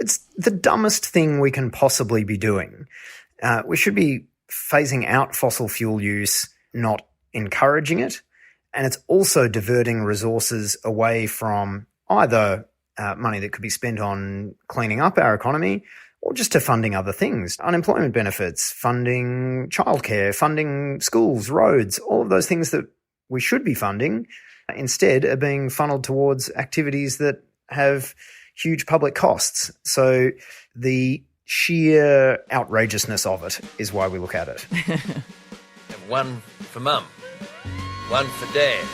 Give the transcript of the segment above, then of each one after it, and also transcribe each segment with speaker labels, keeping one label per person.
Speaker 1: It's the dumbest thing we can possibly be doing. We should be phasing out fossil fuel use, not encouraging it. And it's also diverting resources away from either money that could be spent on cleaning up our economy or just to funding other things, unemployment benefits, funding childcare, funding schools, roads, all of those things that we should be funding instead are being funneled towards activities that have huge public costs. So the sheer outrageousness of it is why we look at it.
Speaker 2: One for Mum, one for Dad,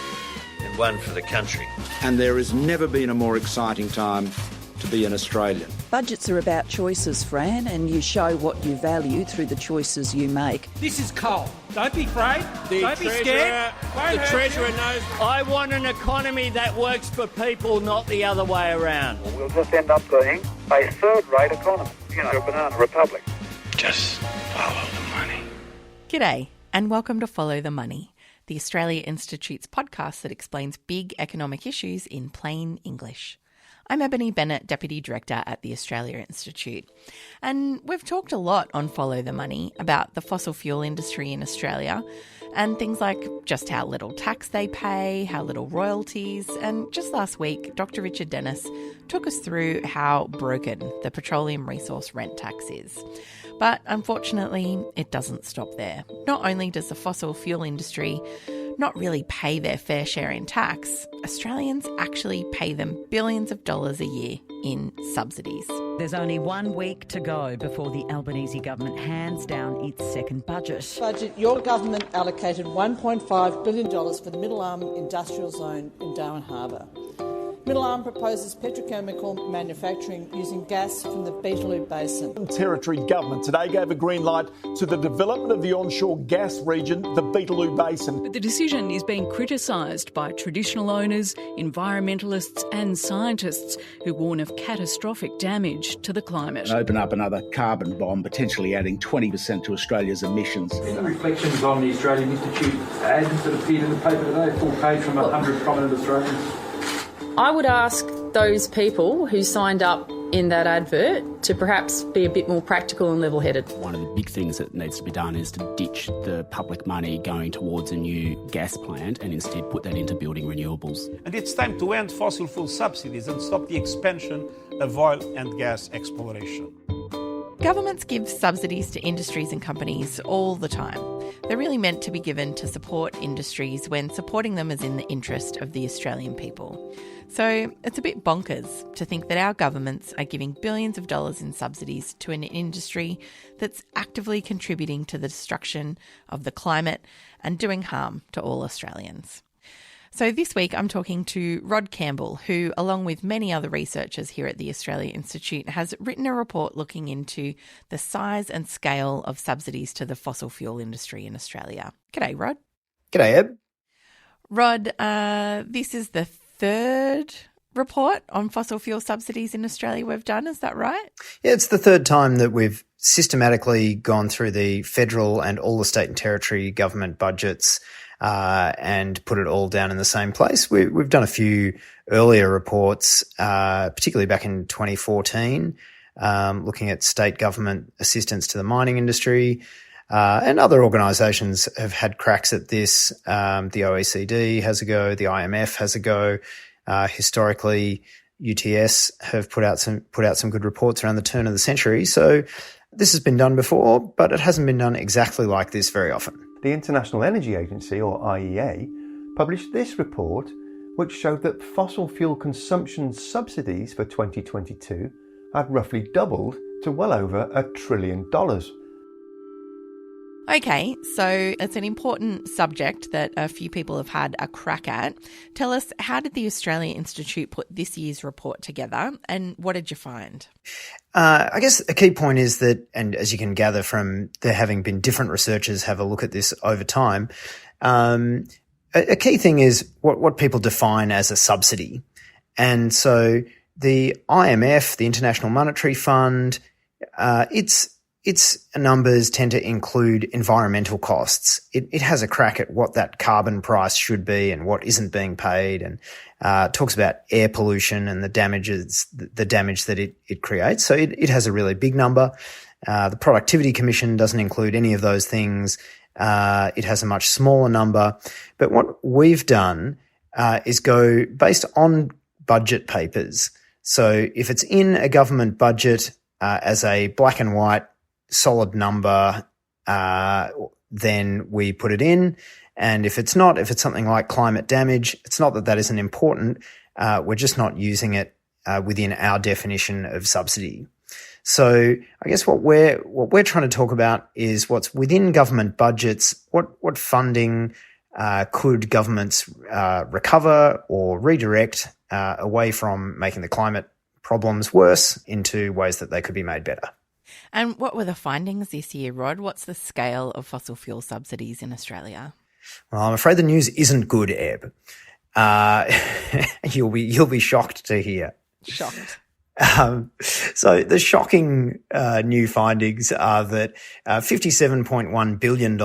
Speaker 2: and one for the country.
Speaker 3: And there has never been a more exciting time to be an Australian.
Speaker 4: Budgets are about choices, Fran, and you show what you value through the choices you make.
Speaker 5: This is coal. Don't be afraid. Don't be scared.
Speaker 6: The Treasurer knows. I want an economy that works for people, not the other way around.
Speaker 7: We'll just end up being a third-rate economy, a banana republic.
Speaker 8: Just follow the money.
Speaker 9: G'day, and welcome to Follow the Money, the Australia Institute's podcast that explains big economic issues in plain English. I'm Ebony Bennett, Deputy Director at the Australia Institute, and we've talked a lot on Follow the Money about the fossil fuel industry in Australia and things like just how little tax they pay, how little royalties, and just last week, Dr. Richard Dennis took us through how broken the petroleum resource rent tax is. But unfortunately, it doesn't stop there. Not only does the fossil fuel industry not really pay their fair share in tax, Australians actually pay them billions of dollars a year in subsidies.
Speaker 10: There's only 1 week to go before the Albanese government hands down its second budget.
Speaker 11: Your government allocated $1.5 billion for the Middle Arm Industrial Zone in Darwin Harbour. Middle Arm proposes petrochemical manufacturing using gas from the Beetaloo Basin.
Speaker 12: Territory government today gave a green light to the development of the onshore gas region, the Beetaloo Basin.
Speaker 13: But the decision is being criticised by traditional owners, environmentalists and scientists who warn of catastrophic damage to the climate.
Speaker 3: And open up another carbon bomb, potentially adding 20% to Australia's emissions.
Speaker 14: In reflections on the Australian Institute ads that appeared in the paper today, full page from 100 prominent Australians.
Speaker 15: I would ask those people who signed up in that advert to perhaps be a bit more practical and level-headed.
Speaker 16: One of the big things that needs to be done is to ditch the public money going towards a new gas plant and instead put that into building renewables.
Speaker 17: And it's time to end fossil fuel subsidies and stop the expansion of oil and gas exploration.
Speaker 9: Governments give subsidies to industries and companies all the time. They're really meant to be given to support industries when supporting them is in the interest of the Australian people. So it's a bit bonkers to think that our governments are giving billions of dollars in subsidies to an industry that's actively contributing to the destruction of the climate and doing harm to all Australians. So this week I'm talking to Rod Campbell, who, along with many other researchers here at the Australia Institute, has written a report looking into the size and scale of subsidies to the fossil fuel industry in Australia. G'day, Rod.
Speaker 1: G'day, Eb.
Speaker 9: Rod, this is the third report on fossil fuel subsidies in Australia we've done, is that right?
Speaker 1: Yeah, it's the third time that we've systematically gone through the federal and all the state and territory government budgets and put it all down in the same place. We've done a few earlier reports, particularly back in 2014, looking at state government assistance to the mining industry, and other organisations have had cracks at this. The OECD has a go, the IMF has a go. Historically, UTS have put out some good reports around the turn of the century. So this has been done before, but it hasn't been done exactly like this very often.
Speaker 18: The International Energy Agency, or IEA, published this report, which showed that fossil fuel consumption subsidies for 2022 had roughly doubled to well over $1 trillion.
Speaker 9: Okay, so it's an important subject that a few people have had a crack at. Tell us, how did the Australia Institute put this year's report together and what did you find?
Speaker 1: I guess a key point is that, and as you can gather from there having been different researchers have a look at this over time, a key thing is what people define as a subsidy. And so the IMF, the International Monetary Fund, its its numbers tend to include environmental costs. It has a crack at what that carbon price should be and what isn't being paid, and talks about air pollution and the damage that it creates. So it has a really big number. The Productivity Commission doesn't include any of those things. It has a much smaller number. But what we've done is go based on budget papers. So if it's in a government budget as a black and white solid number, then we put it in. And if it's not, if it's something like climate damage, it's not that isn't important. We're just not using it within our definition of subsidy. So I guess what we're trying to talk about is what's within government budgets. What funding could governments recover or redirect away from making the climate problems worse into ways that they could be made better.
Speaker 9: And what were the findings this year, Rod? What's the scale of fossil fuel subsidies in Australia?
Speaker 1: Well, I'm afraid the news isn't good, Eb. You'll be shocked to hear.
Speaker 9: Shocked.
Speaker 1: So the shocking new findings are that $57.1 billion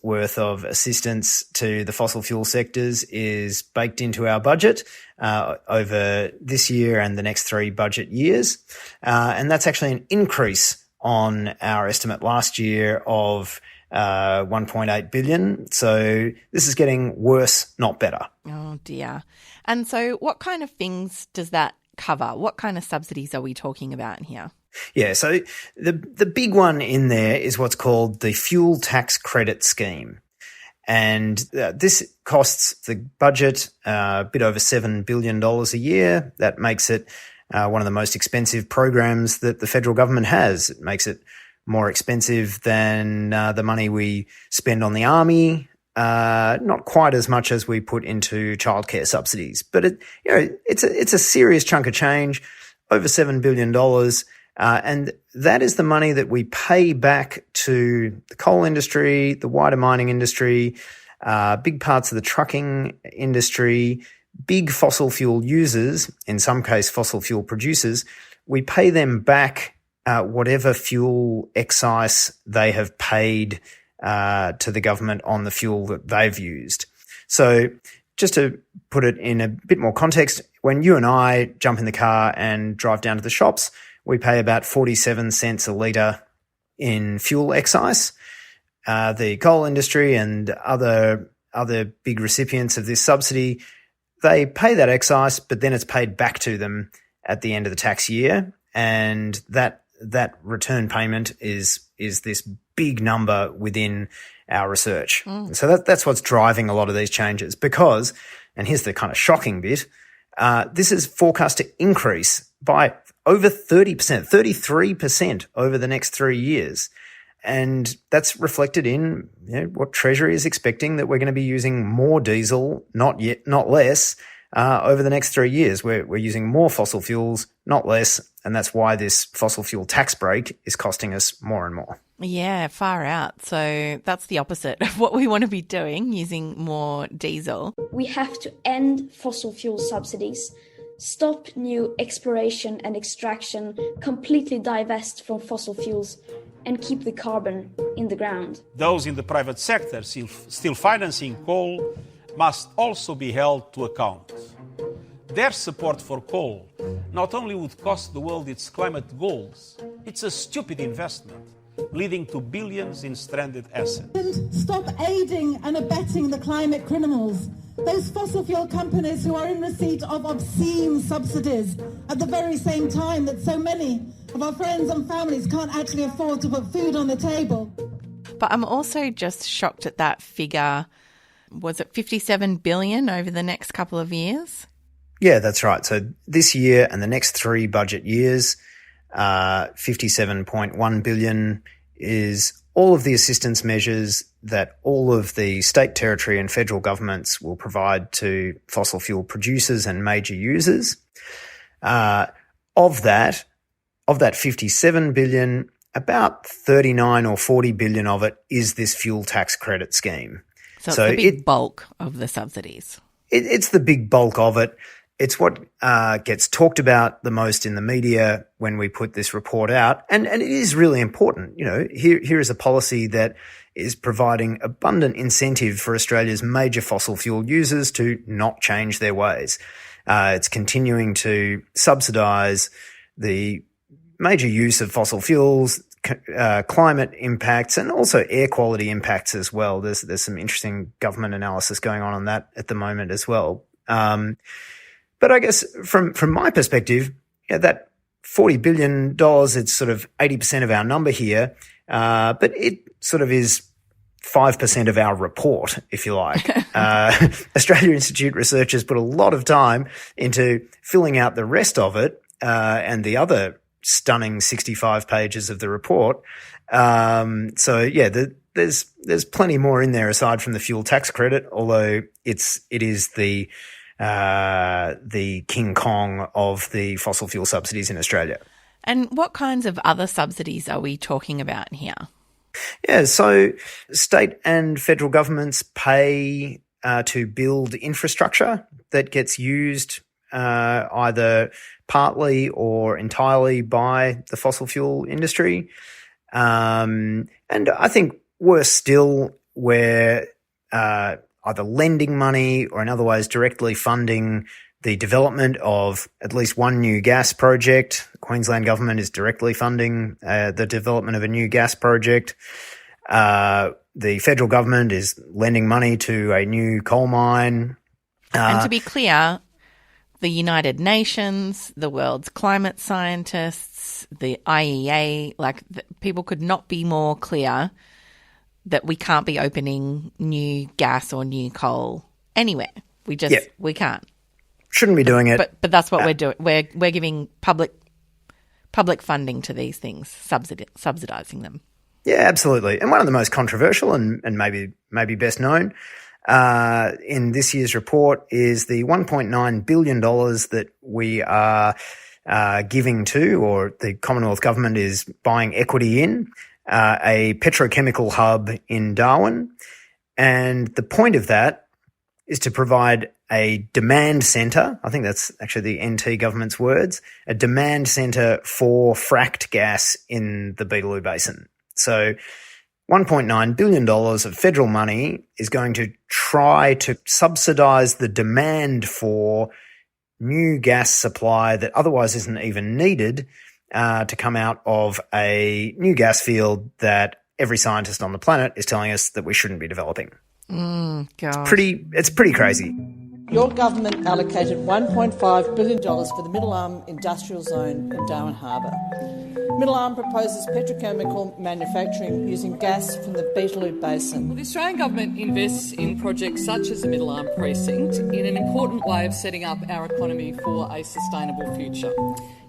Speaker 1: worth of assistance to the fossil fuel sectors is baked into our budget over this year and the next 3 budget years. And that's actually an increase on our estimate last year of $1.8 billion. So this is getting worse, not better.
Speaker 9: Oh, dear. And so what kind of things does that cover? What kind of subsidies are we talking about in here?
Speaker 1: Yeah, so the big one in there is what's called the fuel tax credit scheme. And this costs the budget a bit over $7 billion a year. That makes it one of the most expensive programs that the federal government has. It makes it more expensive than the money we spend on the army. Not quite as much as we put into childcare subsidies, but it's a serious chunk of change, over $7 billion. And that is the money that we pay back to the coal industry, the wider mining industry, big parts of the trucking industry, big fossil fuel users, in some case fossil fuel producers. We pay them back whatever fuel excise they have paid to the government on the fuel that they've used. So just to put it in a bit more context, when you and I jump in the car and drive down to the shops, we pay about 47 cents a litre in fuel excise. The coal industry and other big recipients of this subsidy, they pay that excise, but then it's paid back to them at the end of the tax year. And that return payment is this big number within our research. So that's what's driving a lot of these changes because, and here's the kind of shocking bit, this is forecast to increase by over 30%, 33% over the next 3 years. And that's reflected in what Treasury is expecting, that we're going to be using more diesel, not less, over the next 3 years. We're using more fossil fuels, not less, and that's why this fossil fuel tax break is costing us more and more.
Speaker 9: Yeah, far out. So that's the opposite of what we want to be doing, using more diesel.
Speaker 19: We have to end fossil fuel subsidies, stop new exploration and extraction, completely divest from fossil fuels, and keep the carbon in the ground.
Speaker 17: Those in the private sector still financing coal must also be held to account. Their support for coal not only would cost the world its climate goals, it's a stupid investment, leading to billions in stranded assets.
Speaker 20: Stop aiding and abetting the climate criminals, those fossil fuel companies who are in receipt of obscene subsidies at the very same time that so many of our friends and families can't actually afford to put food on the table.
Speaker 9: But I'm also just shocked at that figure. Was it 57 billion over the next couple of years?
Speaker 1: Yeah, that's right. So this year and the next 3 budget years, 57.1 billion is all of the assistance measures that all of the state, territory and federal governments will provide to fossil fuel producers and major users. Of that 57 billion, about 39 or 40 billion of it is this fuel tax credit scheme.
Speaker 9: So it's the big bulk of the subsidies.
Speaker 1: It's the big bulk of it. It's what gets talked about the most in the media when we put this report out. And it is really important. Here is a policy that is providing abundant incentive for Australia's major fossil fuel users to not change their ways. It's continuing to subsidise the major use of fossil fuels, climate impacts, and also air quality impacts as well. There's some interesting government analysis going on that at the moment as well. But I guess from my perspective, that $40 billion, it's sort of 80% of our number here, but it sort of is 5% of our report, if you like. Australia Institute researchers put a lot of time into filling out the rest of it, and the other stunning 65 pages of the report. There's plenty more in there aside from the fuel tax credit, although it is the King Kong of the fossil fuel subsidies in Australia.
Speaker 9: And what kinds of other subsidies are we talking about here?
Speaker 1: Yeah, so state and federal governments pay to build infrastructure that gets used either partly or entirely by the fossil fuel industry. And I think worse still, where either lending money or in other ways directly funding the development of at least one new gas project. The Queensland government is directly funding the development of a new gas project. The federal government is lending money to a new coal mine.
Speaker 9: And to be clear, the United Nations, the world's climate scientists, the IEA, people could not be more clear that we can't be opening new gas or new coal anywhere. We can't.
Speaker 1: Shouldn't be doing it.
Speaker 9: But that's what we're doing. We're giving public funding to these things, subsidising them.
Speaker 1: Yeah, absolutely. And one of the most controversial and maybe best known in this year's report is the $1.9 billion that we are giving to, or the Commonwealth Government is buying equity in, a petrochemical hub in Darwin. And the point of that is to provide a demand centre, I think that's actually the NT government's words, a demand centre for fracked gas in the Beetaloo Basin. So $1.9 billion of federal money is going to try to subsidise the demand for new gas supply that otherwise isn't even needed to come out of a new gas field that every scientist on the planet is telling us that we shouldn't be developing.
Speaker 9: God.
Speaker 1: It's pretty crazy.
Speaker 11: Your government allocated $1.5 billion for the Middle Arm Industrial Zone in Darwin Harbour. Middle Arm proposes petrochemical manufacturing using gas from the Beetaloo Basin.
Speaker 13: Well, the Australian Government invests in projects such as the Middle Arm Precinct in an important way of setting up our economy for a sustainable future.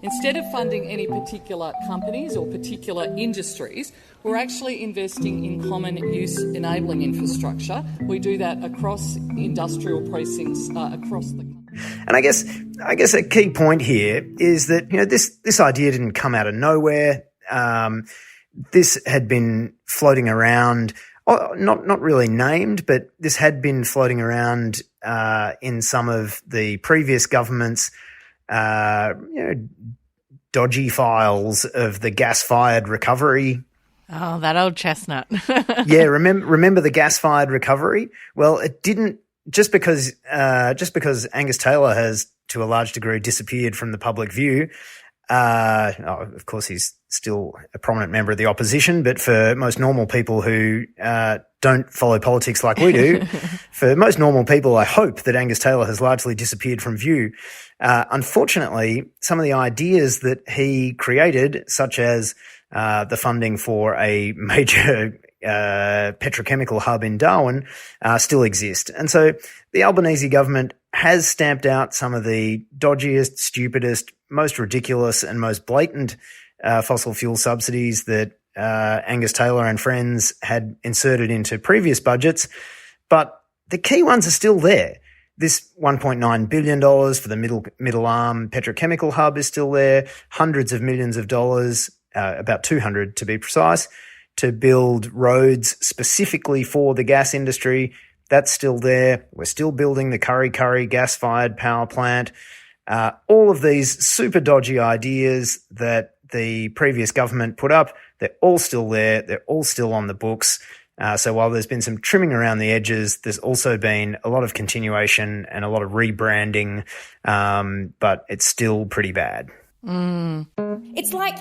Speaker 13: Instead of funding any particular companies or particular industries, we're actually investing in common use enabling infrastructure. We do that across industrial precincts across the country.
Speaker 1: And I guess a key point here is that, this idea didn't come out of nowhere. This had been floating around, not really named, but this had been floating around in some of the previous governments' dodgy files of the gas-fired recovery.
Speaker 9: Oh, that old chestnut.
Speaker 1: Yeah, remember the gas-fired recovery? Well, it didn't just because Angus Taylor has to a large degree disappeared from the public view. Of course, he's still a prominent member of the opposition, but for most normal people who don't follow politics like we do, for most normal people, I hope that Angus Taylor has largely disappeared from view. Unfortunately, some of the ideas that he created, such as the funding for a major petrochemical hub in Darwin, still exist. And so the Albanese government has stamped out some of the dodgiest, stupidest, most ridiculous and most blatant fossil fuel subsidies that Angus Taylor and friends had inserted into previous budgets. But the key ones are still there. This $1.9 billion for the Middle Arm petrochemical hub is still there. Hundreds of millions of dollars, about 200 to be precise, to build roads specifically for the gas industry. That's still there. We're still building the Kurri Kurri gas-fired power plant. All of these super dodgy ideas that the previous government put up, they're all still there. They're all still on the books. So while there's been some trimming around the edges, there's also been a lot of continuation and a lot of rebranding, but it's still pretty bad.
Speaker 21: It's like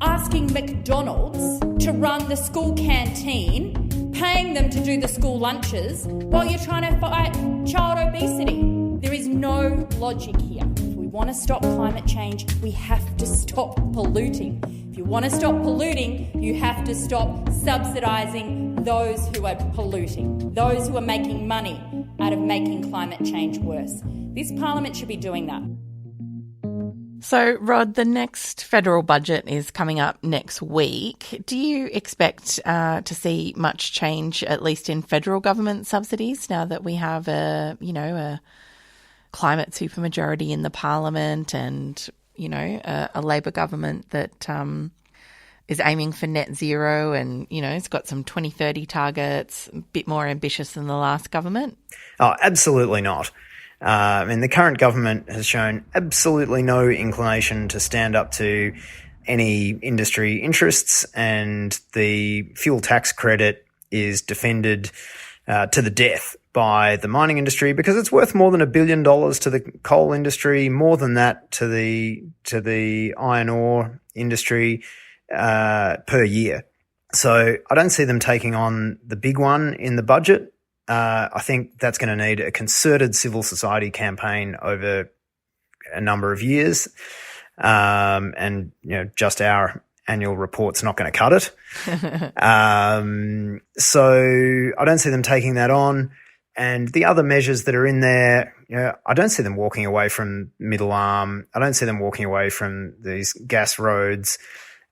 Speaker 21: asking McDonald's to run the school canteen, paying them to do the school lunches while you're trying to fight child obesity. There is no logic here. If we want to stop climate change, we have to stop polluting. If you want to stop polluting, you have to stop subsidising those who are polluting, those who are making money out of making climate change worse. This Parliament should be doing that.
Speaker 9: So, Rod, the next federal budget is coming up next week. Do you expect to see much change, at least in federal government subsidies, now that we have a climate supermajority in the Parliament and, a Labor government that is aiming for net zero and, it's got some 2030 targets, a bit more ambitious than the last government?
Speaker 1: Oh, absolutely not. The current government has shown absolutely no inclination to stand up to any industry interests, and the fuel tax credit is defended to the death by the mining industry because it's worth more than $1 billion to the coal industry, more than that to the iron ore industry per year. So I don't see them taking on the big one in the budget. I think that's going to need a concerted civil society campaign over a number of years. And just our annual report's not going to cut it. So I don't see them taking that on. And the other measures that are in there, I don't see them walking away from middle arm. I don't see them walking away from these gas roads.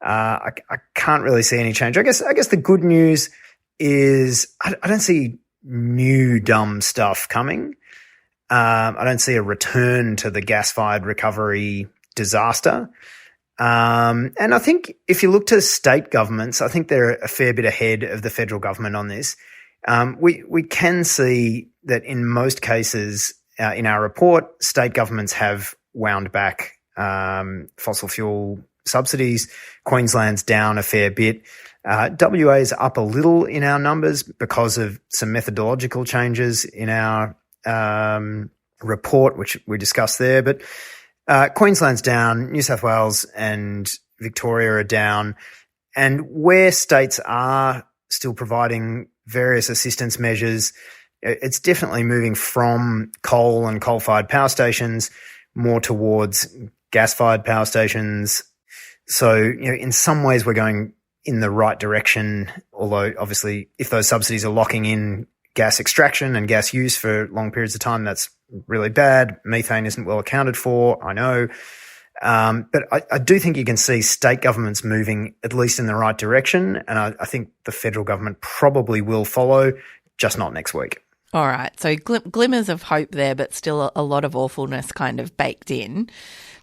Speaker 1: I can't really see any change. I guess the good news is I don't see new dumb stuff coming. I don't see a return to the gas-fired recovery disaster. And I think if you look to state governments, I think they're a fair bit ahead of the federal government on this. We can see that in most cases in our report, state governments have wound back fossil fuel subsidies. Queensland's down a fair bit. WA's up a little in our numbers because of some methodological changes in our report, which we discussed there. But Queensland's down, New South Wales and Victoria are down. And where states are still providing various assistance measures, it's definitely moving from coal and coal-fired power stations more towards gas-fired power stations. So, in some ways we're going in the right direction, although obviously if those subsidies are locking in gas extraction and gas use for long periods of time, that's really bad. Methane isn't well accounted for, I know. But I do think you can see state governments moving at least in the right direction, and I think the federal government probably will follow, just not next week.
Speaker 9: All right, so glimmers of hope there, but still a lot of awfulness kind of baked in.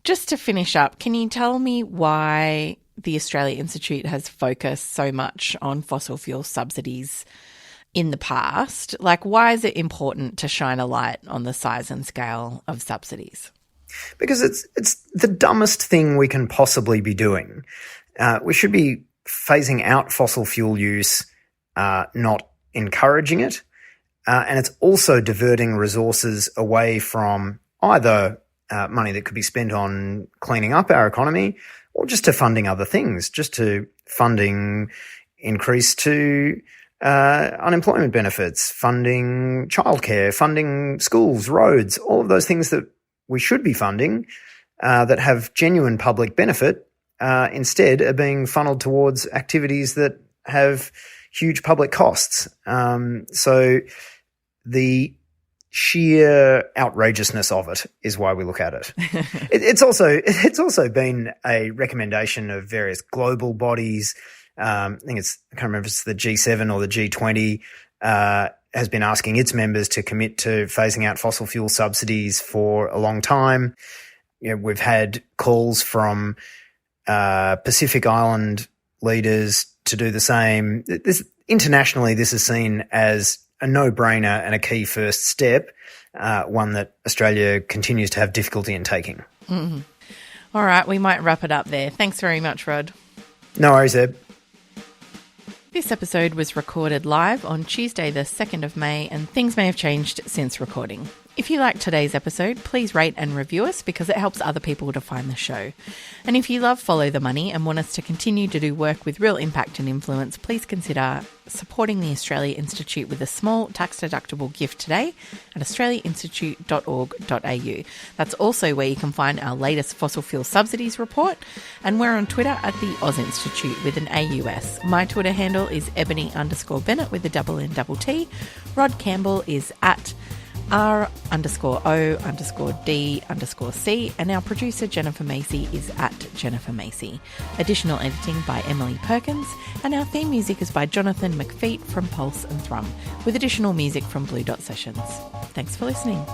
Speaker 9: Just to finish up, can you tell me why the Australia Institute has focused so much on fossil fuel subsidies in the past? Like, why is it important to shine a light on the size and scale of subsidies?
Speaker 1: Because it's the dumbest thing we can possibly be doing. We should be phasing out fossil fuel use, not encouraging it. And it's also diverting resources away from either money that could be spent on cleaning up our economy or just to funding other things, just to funding increase to unemployment benefits, funding childcare, funding schools, roads, all of those things that we should be funding that have genuine public benefit instead are being funneled towards activities that have huge public costs. So the sheer outrageousnse of it is why we look at it. It's also been a recommendation of various global bodies. I can't remember if it's the G7 or the G20, has been asking its members to commit to phasing out fossil fuel subsidies for a long time. We've had calls from Pacific Island leaders to do the same. Internationally, this is seen as a no-brainer and a key first step. one that Australia continues to have difficulty in taking.
Speaker 9: Mm-hmm. All right, we might wrap it up there. Thanks very much, Rod.
Speaker 1: No worries, Eb.
Speaker 9: This episode was recorded live on Tuesday the 2nd of May, and things may have changed since recording. If you liked today's episode, please rate and review us because it helps other people to find the show. And if you love Follow the Money and want us to continue to do work with real impact and influence, please consider supporting the Australia Institute with a small tax-deductible gift today at australiainstitute.org.au. That's also where you can find our latest fossil fuel subsidies report, and we're on Twitter at the Oz Institute with an AUS. My Twitter handle is Ebony_Bennett with a double-N-double-T. Rod Campbell is at R_O_D_C, and our producer Jennifer Macy is at Jennifer Macy. Additional editing by Emily Perkins, and our theme music is by Jonathan McFeet from Pulse and Thrum, with additional music from Blue Dot Sessions. Thanks for listening.